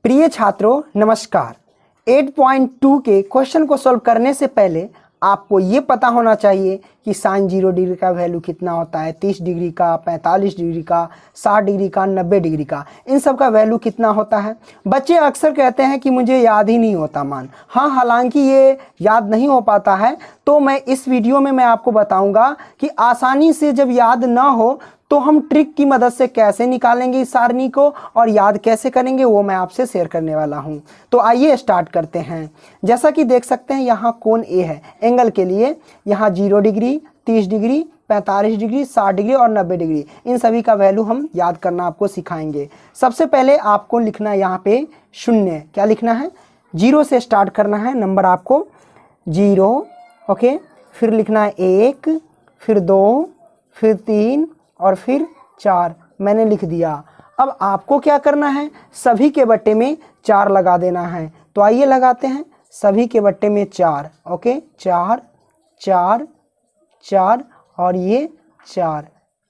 प्रिय छात्रों नमस्कार। 8.2 के क्वेश्चन को सॉल्व करने से पहले आपको ये पता होना चाहिए कि साइन 0 डिग्री का वैल्यू कितना होता है, 30 डिग्री का, 45 डिग्री का, 60 डिग्री का, 90 डिग्री का, इन सब का वैल्यू कितना होता है। बच्चे अक्सर कहते हैं कि मुझे याद ही नहीं होता मान। हाँ, हालांकि ये याद नहीं हो पाता है, तो मैं इस वीडियो में आपको बताऊंगा कि आसानी से जब याद ना हो तो हम ट्रिक की मदद से कैसे निकालेंगे इस सारणी को और याद कैसे करेंगे, वो मैं आपसे शेयर करने वाला हूँ। तो आइए स्टार्ट करते हैं। जैसा कि देख सकते हैं यहाँ कोण ए है, एंगल के लिए यहाँ 0 डिग्री, 30 डिग्री, 45 डिग्री, 60 डिग्री और 90 डिग्री, इन सभी का वैल्यू हम याद करना आपको सिखाएंगे। सबसे पहले आपको लिखना है यहाँ पे 0। क्या लिखना है? 0 से स्टार्ट करना है नंबर आपको 0, ओके। फिर लिखना है 1, फिर 2, फिर 3 और फिर 4। मैंने लिख दिया। अब आपको क्या करना है, सभी के बट्टे में 4 लगा देना है। तो आइए लगाते हैं सभी के बट्टे में 4, ओके। 4 4 4 और ये 4,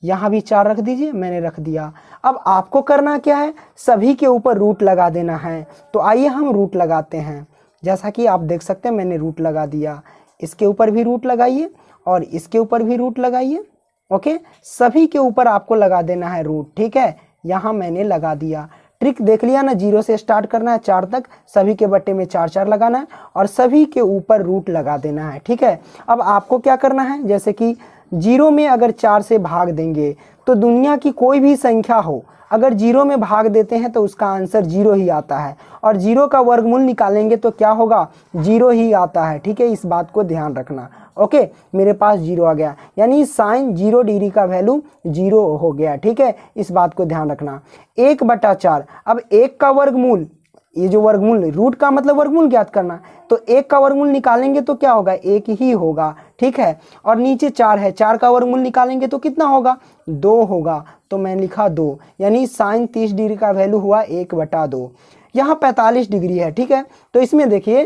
यहाँ भी 4 रख दीजिए, मैंने रख दिया। अब आपको करना क्या है, सभी के ऊपर रूट लगा देना है। तो आइए हम रूट लगाते हैं। जैसा कि आप देख सकते हैं मैंने रूट लगा दिया। इसके ऊपर भी रूट लगाइए और इसके ऊपर भी रूट लगाइए, ओके। सभी के ऊपर आपको लगा देना है रूट, ठीक है। यहाँ मैंने लगा दिया। ट्रिक देख लिया ना, 0 से स्टार्ट करना है 4 तक, सभी के बट्टे में 4 4 लगाना है और सभी के ऊपर रूट लगा देना है, ठीक है। अब आपको क्या करना है, जैसे कि 0 में अगर 4 से भाग देंगे तो दुनिया की कोई भी संख्या हो, अगर 0 में भाग देते हैं तो उसका आंसर 0 ही आता है। और 0 का वर्गमूल निकालेंगे तो क्या होगा, 0 ही आता है, ठीक है। इस बात को ध्यान रखना, ओके। मेरे पास 0 आ गया, यानी साइन 0 डिग्री का वैल्यू 0 हो गया, ठीक है। इस बात को ध्यान रखना। 1/4, अब 1 का वर्गमूल, ये जो वर्गमूल, रूट का मतलब वर्गमूल ज्ञात करना, तो 1 का वर्गमूल निकालेंगे तो क्या होगा, 1 ही होगा, ठीक है। और नीचे 4 है, 4 का वर्गमूल निकालेंगे तो कितना होगा, 2 होगा। तो मैं लिखा 2, यानी साइन 30 डिग्री का वैल्यू हुआ 1/2। यहाँ 45 डिग्री है, ठीक है। तो इसमें देखिए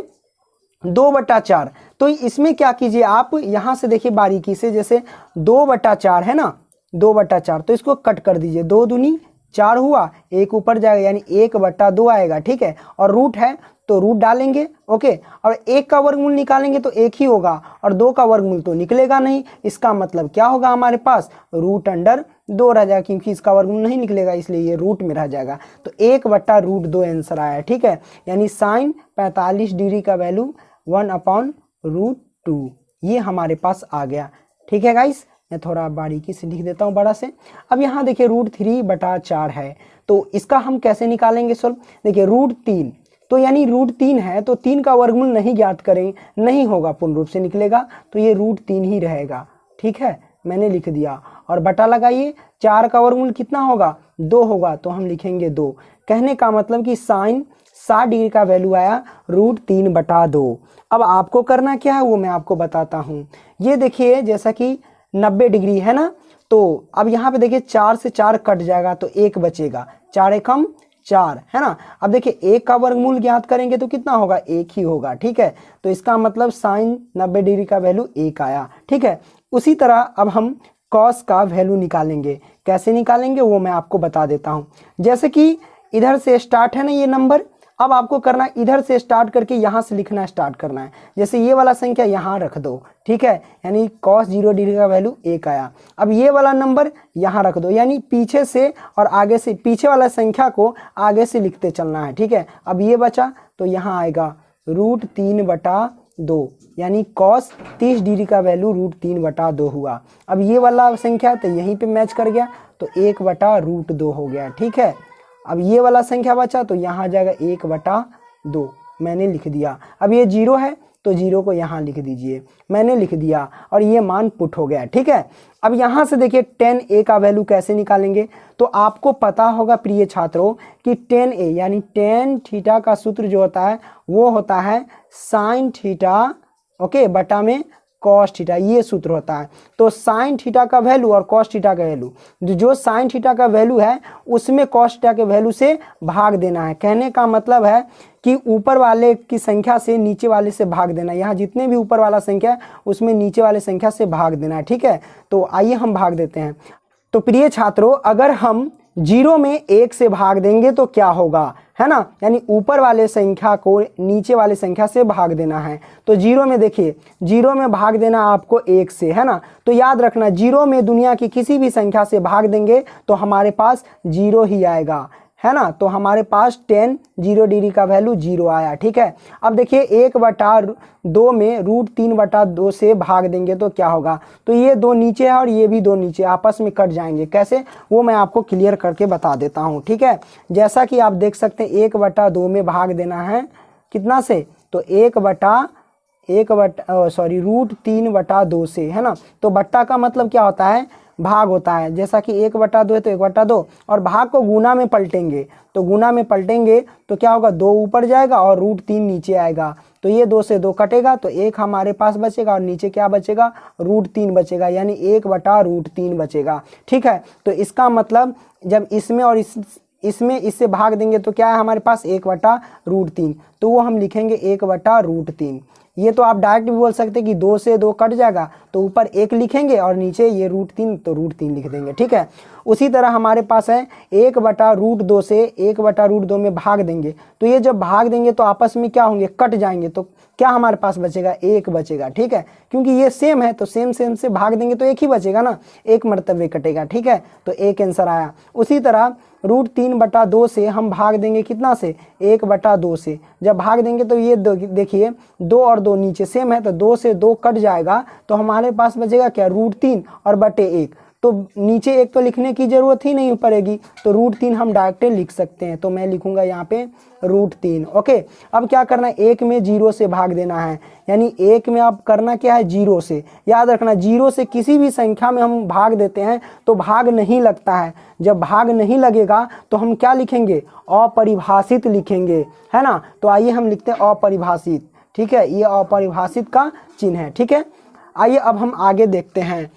2/4, तो इसमें क्या कीजिए आप, यहाँ से देखिए बारीकी से, जैसे 2/4 है ना, 2/4, तो इसको कट कर दीजिए। 2 दूनी 4 हुआ, 1 ऊपर जाएगा यानी 1/2 आएगा, ठीक है। और रूट है तो रूट डालेंगे, ओके। और 1 का वर्गमूल निकालेंगे तो 1 ही होगा और 2 का वर्गमूल तो निकलेगा नहीं। इसका मतलब क्या होगा, हमारे पास √2 रह जाएगा, क्योंकि इसका वर्गमूल नहीं निकलेगा इसलिए ये रूट में रह जाएगा। तो 1/√2 आंसर आया, ठीक है। यानी साइन 45 डिग्री का वैल्यू 1/√2 ये हमारे पास आ गया, ठीक है गाइस। मैं थोड़ा बारीकी से लिख देता हूँ बड़ा से। अब यहाँ देखिए √3/4 है, तो इसका हम कैसे निकालेंगे सॉल्व। देखिए √3, तो यानी √3 है तो 3 का वर्गमूल नहीं ज्ञात करें, नहीं होगा, पूर्ण रूप से निकलेगा, तो ये √3 ही रहेगा, ठीक है। मैंने लिख दिया और बटा लगाइए। 4 का वर्गमूल कितना होगा, 2 होगा, तो हम लिखेंगे 2। कहने का मतलब कि साइन 60 डिग्री का वैल्यू आया √3/2। अब आपको करना क्या है वो मैं आपको बताता हूँ। ये देखिए जैसा कि 90 डिग्री है ना, तो अब यहाँ पे देखिए 4 से 4 कट जाएगा तो 1 बचेगा, 4 एकम 4 है ना। अब देखिए 1 का वर्गमूल ज्ञात करेंगे तो कितना होगा, 1 ही होगा, ठीक है। तो इसका मतलब साइन 90 डिग्री का वैल्यू 1 आया, ठीक है। उसी तरह अब हम कॉस का वैल्यू निकालेंगे। कैसे निकालेंगे वो मैं आपको बता देता हूँ। जैसे कि इधर से स्टार्ट है ना ये नंबर, अब आपको करना इधर से स्टार्ट करके यहाँ से लिखना स्टार्ट करना है। जैसे ये वाला संख्या यहाँ रख दो, ठीक है, यानी cos 0 डिग्री का वैल्यू 1 आया। अब ये वाला नंबर यहाँ रख दो, यानी पीछे से और आगे से, पीछे वाला संख्या को आगे से लिखते चलना है, ठीक है। अब ये बचा तो यहाँ आएगा √3/2, यानी cos 30 डिग्री का वैल्यू √3/2 हुआ। अब ये वाला संख्या तो यहीं पे मैच कर गया, तो 1/√2 हो गया, ठीक है। अब ये वाला संख्या बचा तो यहाँ आ जाएगा 1/2, मैंने लिख दिया। अब ये 0 है तो 0 को यहाँ लिख दीजिए, मैंने लिख दिया और ये मान पुट हो गया, ठीक है। अब यहाँ से देखिए tan a का वैल्यू कैसे निकालेंगे, तो आपको पता होगा प्रिय छात्रों कि tan a यानी tan थीटा का सूत्र जो होता है वो होता है साइन थीटा, ओके, बटा में कॉस थीटा, ये सूत्र होता है। तो साइन थीटा का वैल्यू और कॉस थीटा का वैल्यू, जो साइन थीटा का वैल्यू है उसमें कॉस थीटा के वैल्यू से भाग देना है। कहने का मतलब है कि ऊपर वाले की संख्या से नीचे वाले से भाग देना। यहाँ जितने भी ऊपर वाला संख्या है उसमें नीचे वाले संख्या से भाग देना है, ठीक है। तो आइए हम भाग देते हैं। तो प्रिय छात्रों, अगर हम जीरो में एक से भाग देंगे तो क्या होगा, है ना, यानी ऊपर वाले संख्या को नीचे वाले संख्या से भाग देना है। तो जीरो में देखिए, जीरो में भाग देना आपको एक से, है ना। तो याद रखना, जीरो में दुनिया की किसी भी संख्या से भाग देंगे तो हमारे पास जीरो ही आएगा, है ना। तो हमारे पास 10 जीरो डिग्री का वैल्यू जीरो आया, ठीक है। अब देखिए 1/2 में √3/2 से भाग देंगे तो क्या होगा। तो ये दो नीचे है और ये भी दो नीचे, आपस में कट जाएंगे। कैसे, वो मैं आपको क्लियर करके बता देता हूँ, ठीक है। जैसा कि आप देख सकते हैं 1/2 में भाग देना है कितना से, तो √3/2 से, है ना। तो बट्टा का मतलब क्या होता है, भाग होता है। जैसा कि 1/2 है तो 1/2, और भाग को गुना में पलटेंगे, तो गुना में पलटेंगे तो क्या होगा, 2 ऊपर जाएगा और √3 नीचे आएगा। तो ये 2 से 2 कटेगा तो 1 हमारे पास बचेगा और नीचे क्या बचेगा, √3 बचेगा, यानी 1/√3 बचेगा, ठीक है। तो इसका मतलब जब इसमें और इसमें इससे भाग देंगे तो क्या है हमारे पास 1/√3, तो वो हम लिखेंगे 1/√3। ये तो आप डायरेक्ट भी बोल सकते हैं कि 2 से 2 कट जाएगा तो ऊपर 1 लिखेंगे और नीचे ये √3, तो √3 लिख देंगे, ठीक है। उसी तरह हमारे पास है 1/√2 से 1/√2 में भाग देंगे, तो ये जब भाग देंगे तो आपस में क्या होंगे, कट जाएंगे। तो क्या हमारे पास बचेगा, 1 बचेगा, ठीक है। क्योंकि ये सेम है तो सेम से भाग देंगे तो 1 ही बचेगा ना, 1 मरतबे कटेगा, ठीक है। तो 1 आंसर आया। उसी तरह √3/2 से हम भाग देंगे कितना से, 1/2 से। जब भाग देंगे तो ये देखिए 2 और 2 नीचे सेम है तो 2 से 2 कट जाएगा तो हमारे पास बचेगा क्या, √3 और बटे 1। तो नीचे 1 तो लिखने की जरूरत ही नहीं पड़ेगी, तो √3 हम डायरेक्ट लिख सकते हैं। तो मैं लिखूंगा यहाँ पे √3, ओके। अब क्या करना है, 1 में 0 से भाग देना है, यानी 1 में अब करना क्या है, 0 से। याद रखना 0 से किसी भी संख्या में हम भाग देते हैं तो भाग नहीं लगता है। जब भाग नहीं लगेगा तो हम क्या लिखेंगे, अपरिभाषित लिखेंगे, है ना। तो आइए हम लिखते हैं अपरिभाषित, ठीक है। ये अपरिभाषित का चिन्ह है, ठीक है। आइए अब हम आगे देखते हैं।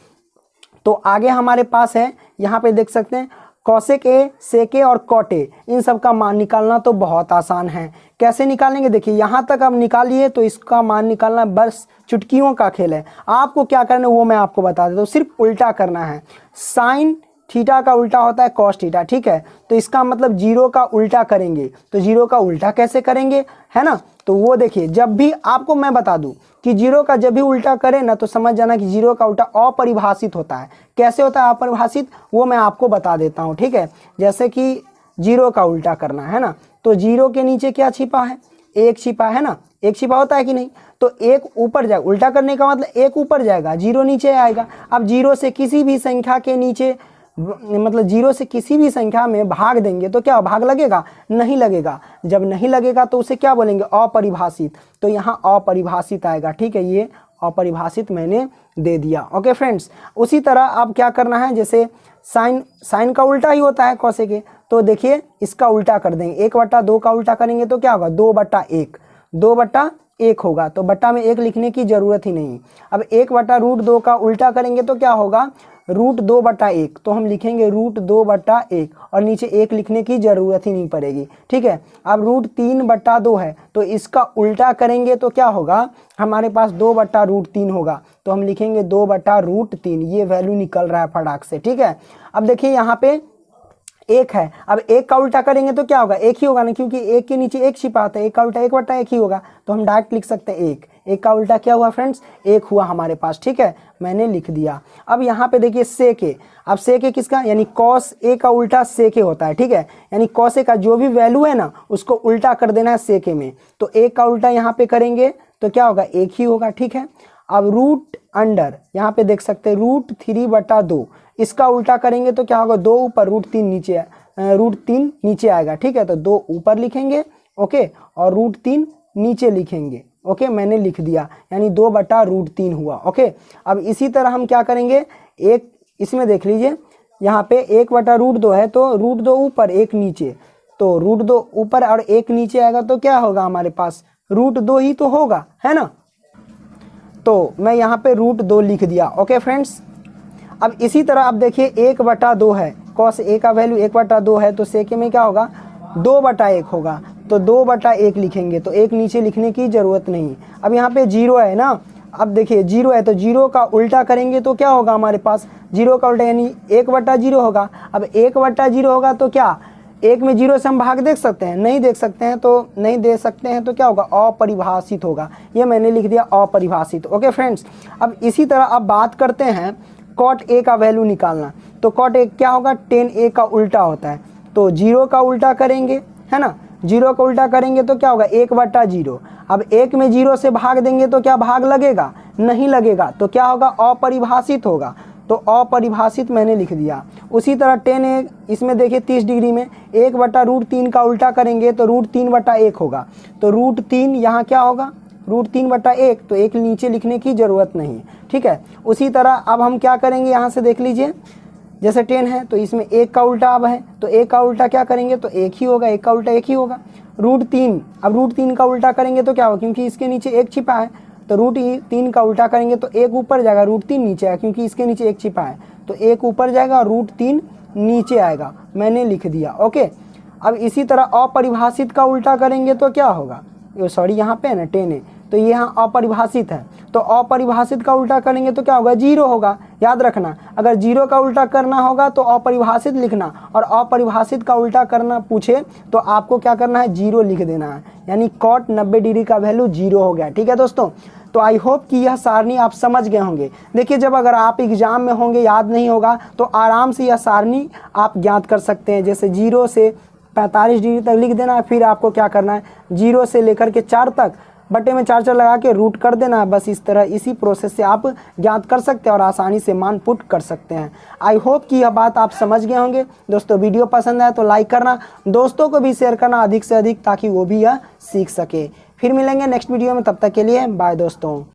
तो आगे हमारे पास है, यहाँ पे देख सकते हैं कौशिक ए, सेके और कॉटे, इन सब का मान निकालना तो बहुत आसान है। कैसे निकालेंगे, देखिए यहाँ तक आप निकालिए तो इसका मान निकालना बस चुटकियों का खेल है। आपको क्या करना है वो मैं आपको बता देता हूँ, सिर्फ उल्टा करना है। साइन थीटा का उल्टा होता है कॉस थीटा, ठीक है। तो इसका मतलब 0 का उल्टा करेंगे, तो 0 का उल्टा कैसे करेंगे, है ना। तो वो देखिए, जब भी आपको मैं बता दूं कि 0 का जब भी उल्टा करें ना तो समझ जाना कि 0 का उल्टा अपरिभाषित होता है। कैसे होता है अपरिभाषित, वो मैं आपको बता देता हूँ, ठीक है। जैसे कि 0 का उल्टा करना है ना, तो 0 के नीचे क्या छिपा है, 1 छिपा है ना, 1 छिपा होता है कि नहीं। तो 1 ऊपर जाएगा, उल्टा करने का मतलब 1 ऊपर जाएगा, 0 नीचे आएगा। अब 0 से किसी भी संख्या के नीचे, मतलब 0 से किसी भी संख्या में भाग देंगे तो क्या भाग लगेगा, नहीं लगेगा। जब नहीं लगेगा तो उसे क्या बोलेंगे, अपरिभाषित। तो यहाँ अपरिभाषित आएगा, ठीक है। ये अपरिभाषित मैंने दे दिया, ओके फ्रेंड्स। उसी तरह अब क्या करना है, जैसे साइन का उल्टा ही होता है कौशिक के, तो देखिए इसका उल्टा कर देंगे। 1/2 का उल्टा करेंगे तो क्या होगा, 2/1, 2/1 होगा। तो बट्टा में 1 लिखने की जरूरत ही नहीं। अब 1/√2 का उल्टा करेंगे तो क्या होगा, √2/1, तो हम लिखेंगे √2/1 और नीचे 1 लिखने की जरूरत ही नहीं पड़ेगी, ठीक है। अब √3/2 है तो इसका उल्टा करेंगे तो क्या होगा, हमारे पास 2/√3 होगा, तो हम लिखेंगे 2/√3। ये वैल्यू निकल रहा है फटाक से, ठीक है। अब देखिए यहाँ पे 1 है, अब 1 का उल्टा करेंगे तो क्या होगा, 1 ही होगा ना, क्योंकि 1 के नीचे 1 छिपा होता है। 1 का उल्टा 1/1 ही होगा, तो हम डायरेक्ट लिख सकते हैं 1। 1 का उल्टा क्या हुआ फ्रेंड्स, 1 हुआ हमारे पास, ठीक है। मैंने लिख दिया। अब यहाँ पे देखिए सेके, अब सेके किसका, यानी कॉस ए का उल्टा सेके होता है, ठीक है। यानी कॉस ए का जो भी वैल्यू है ना उसको उल्टा कर देना है सेके में। तो 1 का उल्टा यहाँ पे करेंगे तो क्या होगा, 1 ही होगा, ठीक है। अब रूट अंडर, यहाँ पे देख सकते हैं √3/2, इसका उल्टा करेंगे तो क्या होगा, 2 ऊपर √3 नीचे, √3 नीचे आएगा, ठीक है। तो 2 ऊपर लिखेंगे, ओके, और √3 नीचे लिखेंगे, ओके। मैंने लिख दिया, यानी 2/√3 हुआ, ओके। अब इसी तरह हम क्या करेंगे, एक इसमें देख लीजिए, यहाँ पे 1/√2 है तो √2 ऊपर 1 नीचे, तो √2 ऊपर और 1 नीचे आएगा तो क्या होगा हमारे पास, √2 ही तो होगा, है ना। तो मैं यहाँ पे √2 लिख दिया, ओके फ्रेंड्स। अब इसी तरह अब देखिए 1/2 है, कॉस ए का वैल्यू 1/2 है तो सेके में क्या होगा, 2/1 होगा, तो 2/1 लिखेंगे, तो 1 नीचे लिखने की जरूरत नहीं। अब यहाँ पे 0 है ना, अब देखिए जीरो है तो जीरो का उल्टा करेंगे तो क्या होगा हमारे पास, जीरो का उल्टा यानी 1/0 होगा। अब 1/0 होगा तो क्या एक में जीरो से हम भाग देख सकते हैं, नहीं देख सकते हैं, तो नहीं दे सकते हैं तो क्या होगा, अपरिभाषित होगा। ये मैंने लिख दिया अपरिभाषित। ओके फ्रेंड्स, अब इसी तरह अब बात करते हैं कॉट ए का वैल्यू निकालना। तो कॉट ए क्या होगा, tan A का उल्टा होता है। तो जीरो का उल्टा करेंगे, है ना, जीरो का उल्टा करेंगे तो क्या होगा 1/0। अब एक में जीरो से भाग देंगे तो क्या भाग लगेगा, नहीं लगेगा, तो क्या होगा अपरिभाषित होगा। तो अपरिभाषित मैंने लिख दिया। उसी तरह tan A इसमें देखिए 30 डिग्री में 1/√3 का उल्टा करेंगे तो √3/1 होगा। तो √3 यहाँ क्या होगा, √3/1, तो एक नीचे लिखने की ज़रूरत नहीं, ठीक है। उसी तरह अब हम क्या करेंगे, यहाँ से देख लीजिए, जैसे 10 है तो इसमें 1 का उल्टा अब है, तो 1 का उल्टा क्या करेंगे तो 1 ही होगा, 1 का उल्टा 1 ही होगा। √3, अब √3 का उल्टा करेंगे तो क्या होगा, क्योंकि इसके नीचे 1 छिपा है, तो √3 का उल्टा करेंगे तो 1 ऊपर जाएगा, √3 नीचे आएगा, क्योंकि इसके नीचे 1 छिपा है, तो 1 ऊपर जाएगा और √3 नीचे आएगा, मैंने लिख दिया। ओके, अब इसी तरह अपरिभाषित का उल्टा करेंगे तो क्या होगा, सॉरी यहाँ पे है ना 10 है, तो ये यहाँ अपरिभाषित है, तो अपरिभाषित का उल्टा करेंगे तो क्या होगा, जीरो होगा। याद रखना, अगर जीरो का उल्टा करना होगा तो अपरिभाषित लिखना, और अपरिभाषित का उल्टा करना पूछे तो आपको क्या करना है, जीरो लिख देना है, यानी कॉट 90 डिग्री का वैल्यू जीरो हो गया। ठीक है दोस्तों, तो आई होप कि यह सारणी आप समझ गए होंगे। देखिए जब अगर आप एग्जाम में होंगे, याद नहीं होगा, तो आराम से यह सारणी आप ज्ञात कर सकते हैं। जैसे 0 से 45 डिग्री तक लिख देना है, फिर आपको क्या करना है, 0 से लेकर के 4 तक बटे में 4 लगा के रूट कर देना है। बस इस तरह इसी प्रोसेस से आप ज्ञात कर सकते हैं और आसानी से मान पुट कर सकते हैं। आई होप कि यह बात आप समझ गए होंगे। दोस्तों वीडियो पसंद आए तो लाइक करना, दोस्तों को भी शेयर करना अधिक से अधिक, ताकि वो भी यह सीख सके। फिर मिलेंगे नेक्स्ट वीडियो में, तब तक के लिए बाय दोस्तों।